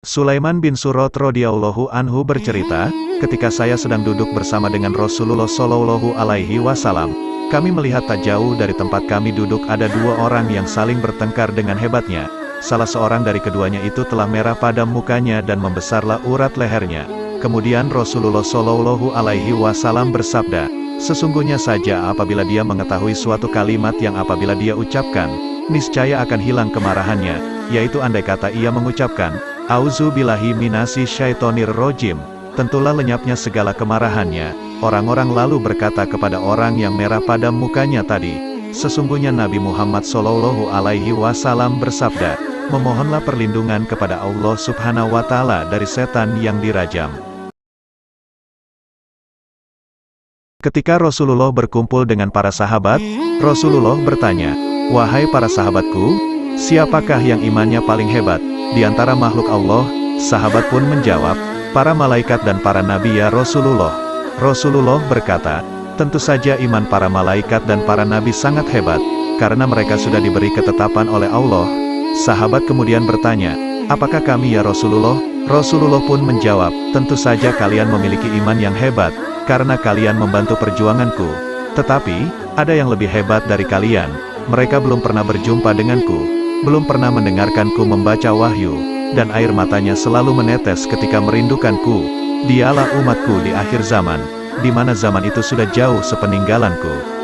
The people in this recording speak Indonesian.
Sulaiman bin Surad radhiyallahu anhu bercerita, ketika saya sedang duduk bersama dengan Rasulullah Shallallahu Alaihi Wasallam, kami melihat tak jauh dari tempat kami duduk ada dua orang yang saling bertengkar dengan hebatnya. Salah seorang dari keduanya itu telah merah pada mukanya dan membesarlah urat lehernya. Kemudian Rasulullah Shallallahu Alaihi Wasallam bersabda, sesungguhnya saja apabila dia mengetahui suatu kalimat yang apabila dia ucapkan, niscaya akan hilang kemarahannya, yaitu andai kata ia mengucapkan, Auzubillahi minasy syaitonir rojim, tentulah lenyapnya segala kemarahannya. Orang-orang lalu berkata kepada orang yang merah pada mukanya tadi, sesungguhnya Nabi Muhammad Shallallahu Alaihi Wasallam bersabda, memohonlah perlindungan kepada Allah Subhanahu wa Ta'ala dari setan yang dirajam. Ketika Rasulullah berkumpul dengan para sahabat, Rasulullah bertanya, wahai para sahabatku, siapakah yang imannya paling hebat di antara makhluk Allah? Sahabat pun menjawab, para malaikat dan para nabi ya Rasulullah. Rasulullah berkata, tentu saja iman para malaikat dan para nabi sangat hebat, karena mereka sudah diberi ketetapan oleh Allah. Sahabat kemudian bertanya, apakah kami ya Rasulullah? Rasulullah pun menjawab, tentu saja kalian memiliki iman yang hebat, karena kalian membantu perjuanganku. Tetapi, ada yang lebih hebat dari kalian, mereka belum pernah berjumpa denganku, belum pernah mendengarkanku membaca wahyu, dan air matanya selalu menetes ketika merindukanku. Dialah umatku di akhir zaman, di mana zaman itu sudah jauh sepeninggalanku.